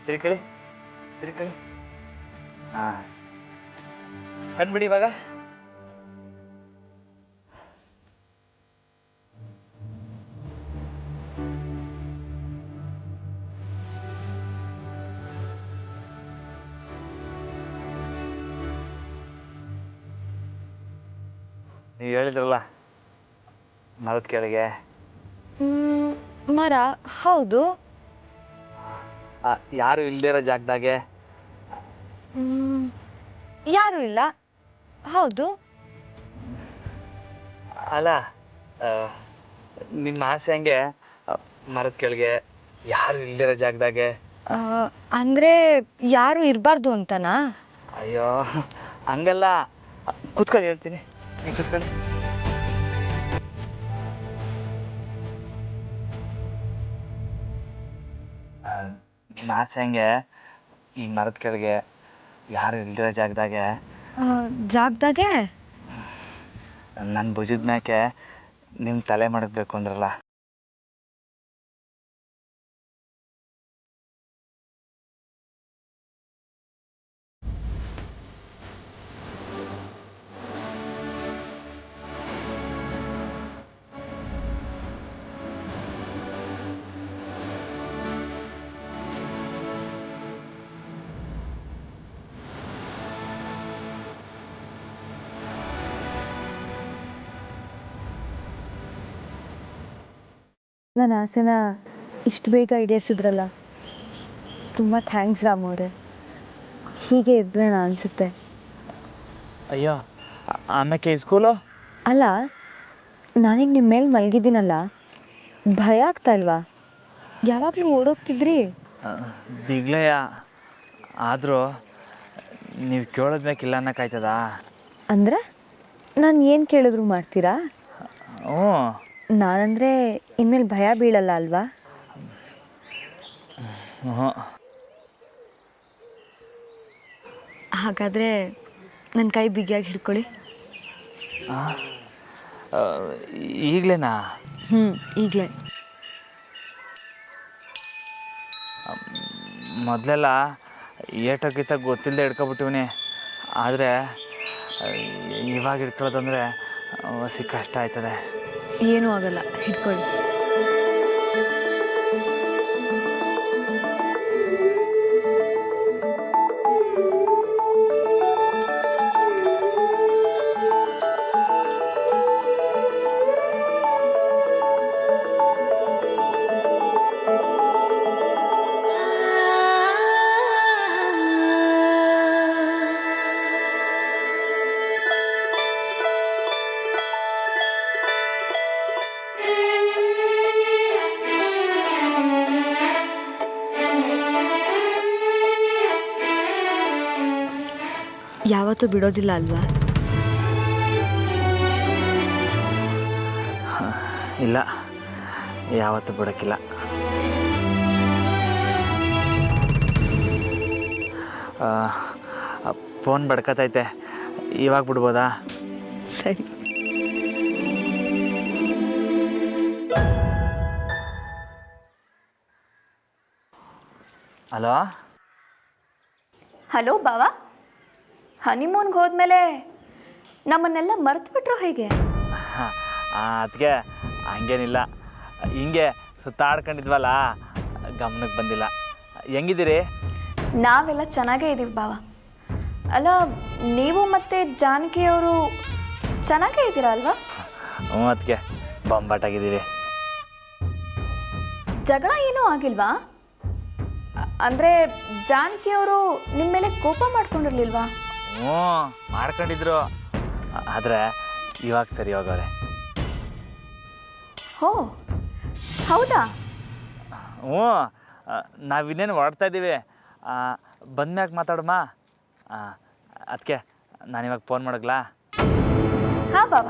ತಿರ್ಕಳಿ ತಿರ್ಕಳಿ. ಹಾಂ ಕಣ್ಬಿಡಿ ಇವಾಗ. ನೀವು ಹೇಳಿದ್ರಲ್ಲ ಮರದ ಕೆಳಗೆ ಮರ, ಹೌದು. ಯಾರು ಇಲ್ದಿರೋ ಜಾಗದಾಗೆ ಯಾರೂ ಇಲ್ಲ, ಹೌದು. ಅಲ್ಲ, ನಿಮ್ಮ ಆಸೆ ಹಂಗೆ ಮರದ ಕೆಳಗೆ ಯಾರು ಇಲ್ದಿರೋ ಜಾಗದಾಗೆ. ಅಂದರೆ ಯಾರು ಇರಬಾರ್ದು ಅಂತನಾ? ಅಯ್ಯೋ ಹಂಗಲ್ಲ, ಕೂತ್ಕೊಳ್ಳಿ ಹೇಳ್ತೀನಿ. ನೀವು ಕೂತ್ಕೊಳ್ಳಿ. ನಿಮ್ಮ ಆಸೆ ಹಂಗೆ ಈ ಮರದ ಕೆಳಗೆ ಯಾರು ಇಲ್ದಿರೋ ಜಾಗದಾಗೆ ನನ್ನ ಭುಜದ ಮ್ಯಾಕೆ ನಿಮ್ಮ ತಲೆ ಮಾಡಬೇಕು ಅಂದ್ರಲ್ಲ. ನನ್ನ ಆಸೆನ ಇಷ್ಟು ಬೇಗ ಈಡೇರಿಸಿದ್ರಲ್ಲ, ತುಂಬ ಥ್ಯಾಂಕ್ಸ್ ರಾಮವ್ರೆ. ಹೀಗೆ ಇದ್ರೋಣ ಅನಿಸುತ್ತೆ. ಅಯ್ಯೋ ಆಮೇಲೆ ಸ್ಕೂಲು ಅಲ್ಲ, ನಾನೀಗ ನಿಮ್ಮ ಮೇಲೆ ಮಲಗಿದ್ದೀನಲ್ಲ, ಭಯ ಆಗ್ತಾ ಇಲ್ವಾ? ಯಾವಾಗಲೂ ಓಡೋಗ್ತಿದ್ರಿ. ದಿಗ್ಲೆಯ ಆದರೂ ನೀವು ಕೇಳೋದ್ಬೇಕಿಲ್ಲ ಅನ್ನೋಕ್ಕಾಯ್ತದ? ಅಂದರೆ ನಾನು ಏನು ಕೇಳಿದ್ರು ಮಾಡ್ತೀರಾ? ಹ್ಞೂ. ನಾನಂದರೆ ಇನ್ಮೇಲೆ ಭಯ ಬೀಳಲ್ಲ ಅಲ್ವಾ? ಹ್ಞೂ. ಹಾಗಾದರೆ ನನ್ನ ಕೈ ಬಿಗಿಯಾಗಿ ಹಿಡ್ಕೊಳ್ಳಿ. ಈಗಲೇನಾ? ಈಗಲೇ. ಮೊದಲೆಲ್ಲ ಏಟೋಗಿತ್ತ ಗೊತ್ತಿಲ್ಲದೆ ಹಿಡ್ಕೊಬಿಟ್ಟಿವ್ನಿ, ಆದರೆ ಇವಾಗ ಹಿಡ್ಕೊಳ್ಳೋದಂದರೆ ಹೊಸಿ ಕಷ್ಟ ಆಯ್ತದೆ. ಏನೂ ಆಗಲ್ಲ, ಹಿಡ್ಕೊಳ್ಳಿ. ಯಾವತ್ತೂ ಬಿಡೋದಿಲ್ಲ ಅಲ್ವಾ? ಇಲ್ಲ, ಯಾವತ್ತೂ ಬಿಡೋಕ್ಕಿಲ್ಲ. ಫೋನ್ ಬಡ್ಕತೈತೆ, ಇವಾಗ ಬಿಡ್ಬೋದಾ? ಸರಿ. ಹಲೋ ಹಲೋ ಬಾವ, ಹನಿಮೂನ್ಗೆ ಹೋದ್ಮೇಲೆ ನಮ್ಮನ್ನೆಲ್ಲ ಮರೆತು ಬಿಟ್ರು ಹೇಗೆ? ಅದಕ್ಕೆ ಹಂಗೇನಿಲ್ಲ, ಹಿಂಗೆ ಸುತ್ತಾಡ್ಕೊಂಡಿದ್ವಲ್ಲ ಗಮನಕ್ಕೆ ಬಂದಿಲ್ಲ. ಹೆಂಗಿದ್ದೀರಿ? ನಾವೆಲ್ಲ ಚೆನ್ನಾಗೇ ಇದ್ದೀವಿ ಬಾವ. ಅಲ್ಲ, ನೀವು ಮತ್ತು ಜಾನಕಿಯವರು ಚೆನ್ನಾಗೇ ಇದ್ದೀರಾ ಅಲ್ವಾ? ಹ್ಞೂ, ಅದಕ್ಕೆ ಬೊಂಬಾಟಾಗಿದ್ದೀವಿ. ಜಗಳ ಏನೂ ಆಗಿಲ್ವಾ? ಅಂದರೆ ಜಾನಕಿಯವರು ನಿಮ್ಮ ಮೇಲೆ ಕೋಪ ಮಾಡ್ಕೊಂಡಿರ್ಲಿಲ್ವಾ? ಹ್ಞೂ, ಮಾಡ್ಕೊಂಡಿದ್ರು. ಆದರೆ ಇವಾಗ ಸರಿ ಹೋಗವ್ರೆ. ಹೋ, ಹೌದಾ? ಹ್ಞೂ, ನಾವಿನ್ನೇನು ಹೊರಡ್ತಾ ಇದ್ದೀವಿ. ಬಂದ್ಮ್ಯಾಗ ಮಾತಾಡಮ್ಮ. ಅದಕ್ಕೆ ನಾನಿವಾಗ ಫೋನ್ ಮಾಡೋಗ್ಲಾ? ಹಾಂ ಬಾವ.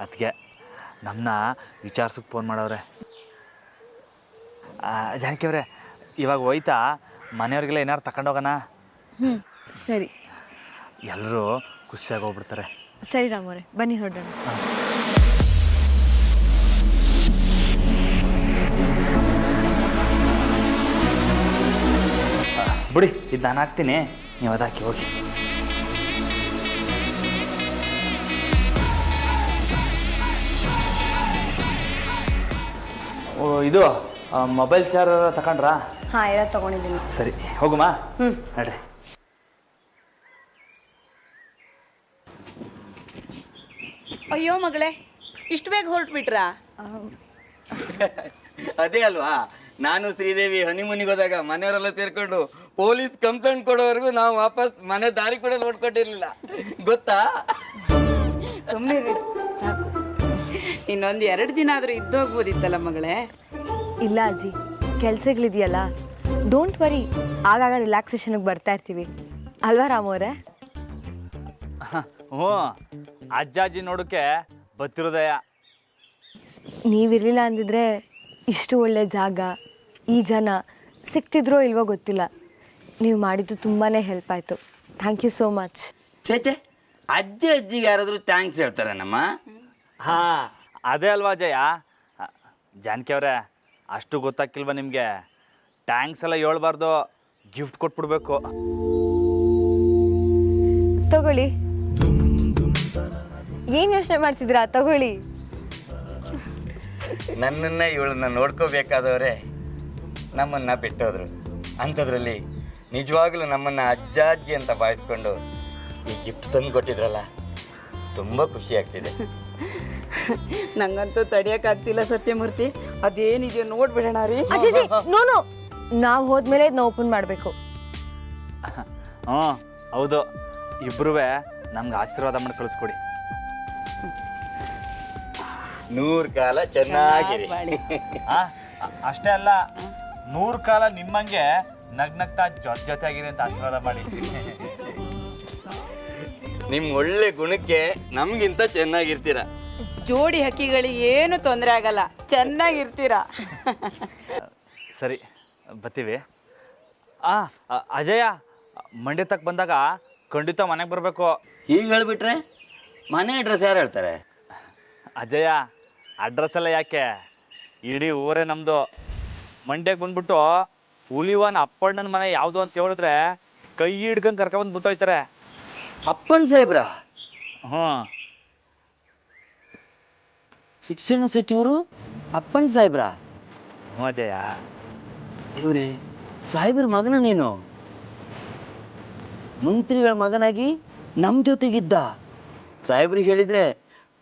ಅದಕ್ಕೆ ನಮ್ಮನ್ನ ವಿಚಾರ್ಸಕ್ಕೆ ಫೋನ್ ಮಾಡವ್ರೆ. ಜಾನಕಿ ಅವರೇ, ಇವಾಗ ಹೋಯ್ತಾ ಮನೆಯವ್ರಿಗೆಲ್ಲ ಏನಾರು ತಗೊಂಡೋಗೋಣ? ಸರಿ ಎಲ್ಲರೂ ಖುಷಿಯಾಗಿ ಹೋಗ್ಬಿಡ್ತಾರೆ. ಸರಿ ರಾಮವ್ರೆ, ಬನ್ನಿ ಹೊರಡೋಣ. ಬಿಡಿ, ಇದು ನಾನು ಹಾಕ್ತೀನಿ, ನೀವು ಅದು ಹಾಕಿ ಹೋಗಿ. ಇದು ಮೊಬೈಲ್ ಚಾರ್ಜರ್ ತಗೊಂಡ್ರಾ? ಹಾಂ, ಎಲ್ಲ ತೊಗೊಂಡಿದ್ದೀನಿ. ಸರಿ, ಹೋಗುಮಾ? ನಡ್ರಿ. ಅಯ್ಯೋ ಮಗಳೇ, ಇಷ್ಟು ಬೇಗ ಹೊರಟ್ಬಿಟ್ರಾ? ಅದೇ ಅಲ್ವಾ, ನಾನು ಶ್ರೀದೇವಿ ಹನಿಮೂನಿಗೆ ಹೋದಾಗ ಮನೆಯವರೆಲ್ಲ ಸೇರ್ಕೊಂಡು ಪೊಲೀಸ್ ಕಂಪ್ಲೇಂಟ್ ಕೊಡೋವರೆಗೂ ನಾವು ವಾಪಸ್ ಮನೆ ದಾರಿ ಕೂಡ ನೋಡ್ಕೊಂಡಿರ್ಲಿಲ್ಲ, ಗೊತ್ತಾ? ಸುಮ್ಮನೆ ಸಾಕು. ಇನ್ನೊಂದು 2 ದಿನ ಆದರೂ ಇದ್ದೋಗ್ಬೋದಿತ್ತಲ್ಲ ಮಗಳೇ. ಇಲ್ಲ ಅಜ್ಜಿ, ಕೆಲಸಗಳಿದೆಯಲ್ಲ, ಡೋಂಟ್ ವರಿ, ಆಗಾಗ ರಿಲ್ಯಾಕ್ಸೇಷನ್ಗೆ ಬರ್ತಾ ಇರ್ತೀವಿ ಅಲ್ವಾ ರಾಮವ್ರೆ? ಹ್ಞೂ, ಅಜ್ಜಾಜಿ ನೋಡೋಕ್ಕೆ ಬತ್ತಿರೋದಯ. ನೀವಿರಲಿಲ್ಲ ಅಂದಿದ್ರೆ ಇಷ್ಟು ಒಳ್ಳೆ ಜಾಗ, ಈ ಜನ ಸಿಕ್ತಿದ್ರೋ ಇಲ್ವೋ ಗೊತ್ತಿಲ್ಲ. ನೀವು ಮಾಡಿದ್ದು ತುಂಬಾ ಹೆಲ್ಪ್ ಆಯಿತು. Thank you so much. ಚೇಚೆ, ಅಜ್ಜಿಗೆ ಯಾರಾದರೂ ಥ್ಯಾಂಕ್ಸ್ ಹೇಳ್ತಾರೆ ನಮ್ಮ? ಹಾಂ, ಅದೇ ಅಲ್ವಾ ಜಯ. ಜಾನಕಿ ಅವರೇ, ಅಷ್ಟು ಗೊತ್ತಾಗಿಲ್ವ ನಿಮಗೆ? ಟ್ಯಾಂಕ್ಸ್ ಎಲ್ಲ ಹೇಳ್ಬಾರ್ದು, ಗಿಫ್ಟ್ ಕೊಟ್ಬಿಡ್ಬೇಕು. ತಗೊಳ್ಳಿ. ಏನು ಯೋಚನೆ ಮಾಡ್ತಿದ್ದೀರಾ? ತಗೊಳ್ಳಿ. ನನ್ನನ್ನು ಇವಳನ್ನ ನೋಡ್ಕೋಬೇಕಾದವರೇ ನಮ್ಮನ್ನು ಬಿಟ್ಟೋದ್ರು. ಅಂಥದ್ರಲ್ಲಿ ನಿಜವಾಗ್ಲೂ ನಮ್ಮನ್ನು ಅಜ್ಜಾಜ್ಜಿ ಅಂತ ಭಾವಿಸ್ಕೊಂಡು ಈ ಗಿಫ್ಟ್ ತಂದು ಕೊಟ್ಟಿದ್ರಲ್ಲ, ತುಂಬ ಖುಷಿ ಆಗ್ತಿದೆ. ನಂಗಂತೂ ತಡಿಯೋಕ್ಕಾಗ್ತಿಲ್ಲ ಸತ್ಯಮೂರ್ತಿ. ಅದೇನಿದೆಯೋ ನೋಡ್ಬಿಡೋಣ ರೀ. ಅಜ್ಜಿ, ನೋನು, ನಾವು ಹೋದ್ಮೇಲೆ ನಾವು ಓಪನ್ ಮಾಡಬೇಕು. ಹ್ಞೂ ಹೌದು, ಇಬ್ಬರೂ ನಮ್ಗೆ ಆಶೀರ್ವಾದ ಮಾಡಿ ಕಳಿಸ್ಕೊಡಿ. 100 ಕಾಲ ಚೆನ್ನಾಗಿರಿ. ಅಷ್ಟೇ ಅಲ್ಲ, 100 ಕಾಲ ನಿಮ್ಮಂಗೆ ನಗ್ನಗ್ತಾ ಜೊತೆಯಾಗಿದೆ ಅಂತ ಆಶೀರ್ವಾದ ಮಾಡಿ. ನಿಮ್ಮ ಒಳ್ಳೆ ಗುಣಕ್ಕೆ ನಮಗಿಂತ ಚೆನ್ನಾಗಿರ್ತೀರ. ಜೋಡಿ ಹಕ್ಕಿಗಳಿಗೆ ಏನು ತೊಂದರೆ ಆಗಲ್ಲ, ಚೆನ್ನಾಗಿರ್ತೀರಾ. ಸರಿ, ಬರ್ತೀವಿ. ಅಜಯ, ಮಂಡ್ಯ ತಕ್ಕ ಬಂದಾಗ ಖಂಡಿತ ಮನೆಗೆ ಬರಬೇಕು. ಹೀಗೆ ಹೇಳ್ಬಿಟ್ರೆ ಮನೆ ಅಡ್ರೆಸ್ ಯಾರು ಹೇಳ್ತಾರೆ? ಅಜಯ, ಅಡ್ರೆಸ್ ಎಲ್ಲ ಯಾಕೆ, ಇಡೀ ಊರೇ ನಮ್ಮದು. ಮಂಡ್ಯಕ್ಕೆ ಬಂದ್ಬಿಟ್ಟು ಹುಲಿವನ್ ಅಪ್ಪಣ್ಣನ ಮನೆ ಯಾವುದು ಅಂತ ಹೇಳಿದ್ರೆ ಕೈ ಹಿಡ್ಕೊಂಡು ಕರ್ಕೊಂಡ್ಬಂದು ಮುತ್ತೋಯ್ತಾರೆ. ಅಪ್ಪನ್ ಸಾಹೇಬ್ರ? ಹ್ಞೂ, ಶಿಕ್ಷಣ ಸಚಿವರು ಅಪ್ಪನ್ ಸಾಹೇಬ್ರ? ಹ್ಞೂ ಅಜಯ. ಇವ್ರೆ, ಸಾಹೇಬ್ರ ಮಗನ ನೀನು? ಮಂತ್ರಿಗಳ ಮಗನಾಗಿ ನಮ್ಮ ಜೊತೆಗಿದ್ದ ಸಾಹೇಬ್ರಿಗೆ ಹೇಳಿದ್ರೆ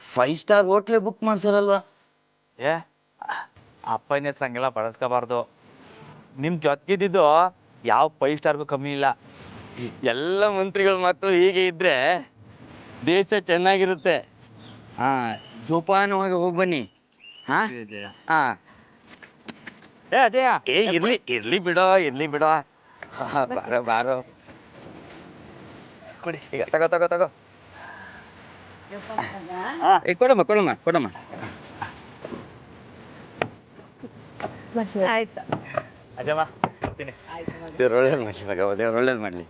5 ಸ್ಟಾರ್ ಹೋಟ್ಲೇ ಬುಕ್ ಮಾಡ್ಸಾರಲ್ವಾ? ಏ, ಅಪ್ಪನ ಹೆಸ್ರು ಹಂಗೆಲ್ಲ ಬಳಸ್ಕೋಬಾರ್ದು. ನಿಮ್ಮ ಜೊತೆಗಿದ್ದು ಯಾವ 5 ಸ್ಟಾರ್ಗೂ ಕಮ್ಮಿ ಇಲ್ಲ. ಎಲ್ಲ ಮಂತ್ರಿಗಳ ಮಕ್ಕಳು ಹೀಗೆ ಇದ್ರೆ ದೇಶ ಚೆನ್ನಾಗಿರುತ್ತೆ. ಜೋಪಾನವಾಗಿ ಹೋಗಿ ಬನ್ನಿ. ಏ ಅಜಯ, ಇರ್ಲಿ ಬಿಡೋ. ಬಾರೋ ಕೊಡಿ. ಈಗ ತಗೋ. ಕೊಡಮ್ಮ. ಆಯ್ತಾ? ಅಜಮ್ಮ, ಬರ್ತೀನಿ. ದೇವ್ರು ಒಳ್ಳೇದು ಮಾಡಲಿ ಮಗ, ದೇವ್ರು ಒಳ್ಳೇದು ಮಾಡಲಿ.